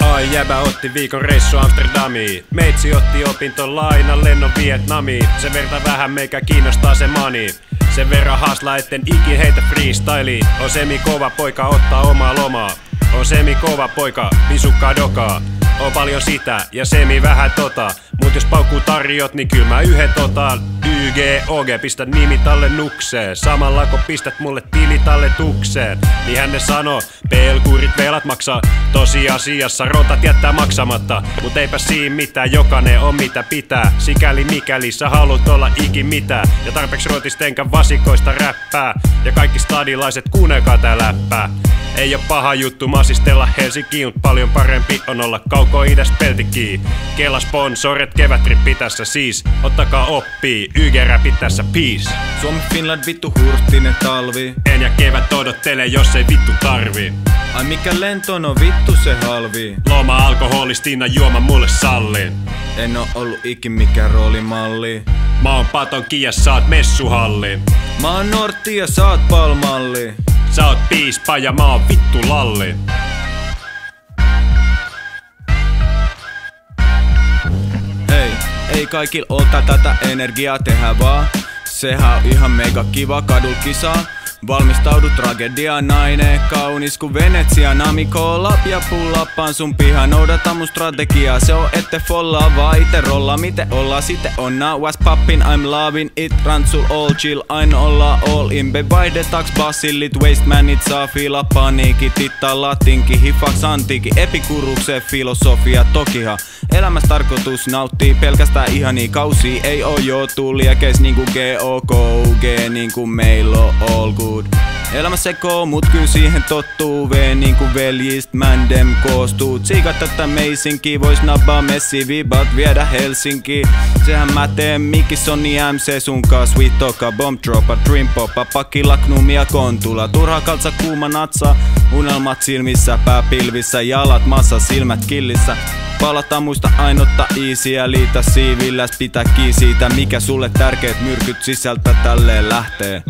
Ai jäbä otti viikon reissu Amsterdamiin. Meitsi otti opintolainan lennon Vietnamiin. Sen verta vähän meikä kiinnostaa se money. Sen verran hasla etten ikin heitä freestyliin. On semi kova poika ottaa omaa lomaa. On semi kova poika pisukkaa dokaa. On paljon sitä ja semi vähän tota. Mut jos paukkuu tarjot, niin kyllä mä yhdet otan. YG, pistät nimi tallennukseen. Samalla kun pistät mulle tilitalletukseen. Niinhän ne sanoo, pelkurit velat maksaa. Tosiasiassa rotat jättää maksamatta. Mut eipä siinä mitään, jokainen on mitä pitää. Sikäli mikäli sä haluut olla ikin mitään. Ja tarpeeksi rotistenkan vasikoista räppää. Ja kaikki stadilaiset kuunnelkaa tää läppää. Ei oo paha juttu masistella Helsinkiin, mut paljon parempi on olla Kauko-idästä peltikkiin. Kela sponsorit, kevätrippi tässä siis. Ottakaa oppii, YG-räpit tässä peace. Suomi Finland vittu hurttinen talvi. En ja kevät odottele, jos ei vittu tarvii. Ai mikä lento, no vittu se halvii. Loma alkoholistina juoma mulle sallin. En oo ollut ikin mikään roolimalli. Mä oon patonki ja sä oot messuhalli. Mä oon Nortti ja sä oot palmalli. Sä oot piispa ja mä oon vittu lalli. Hei, ei kaikilla oo tätä energiaa tehdä vaan. Sehän on ihan mega kiva kadul kisaa. Valmistaudu tragedia, nainen kaunis ku Venetsia. Nami koolap ja pullappaan sun piha. Noudata mun strategiaa, se on ette follaa vaan ite rolla. Miten ollaan sitten on now what's poppin, I'm loving it. Rantsul all chill, aina ollaan all in. Be vaihdetaks basillit, waste manit saa fiila paniikki. Tittaa latinki, hifaks antiikki. Epikuruksen filosofia tokihan. Elämässä tarkoitus nauttii pelkästään ihania kausia. Ei oo joutuu liekeis niinku GOKUG, niinku meillä on all good. Elämä sekoo, mut kyl siihen tottuu. Niinku veljist mandem koostuu. Tsiikat tätä meisinki, vois nabbaa messi vibat viedä Helsinki. Sehän mä teen Mikisoni MC sunkaan. Sweet toka, bomb droppa, dream poppa. Pakilla knumia kontula. Turha kaltsa kuuma natsa. Unelmat silmissä, pää pilvissä. Jalat massa, silmät killissä. Palata muista ainotta easyä, liitä siivilläs, pitää kiinni siitä, mikä sulle tärkeät myrkyt sisältä tälleen lähtee.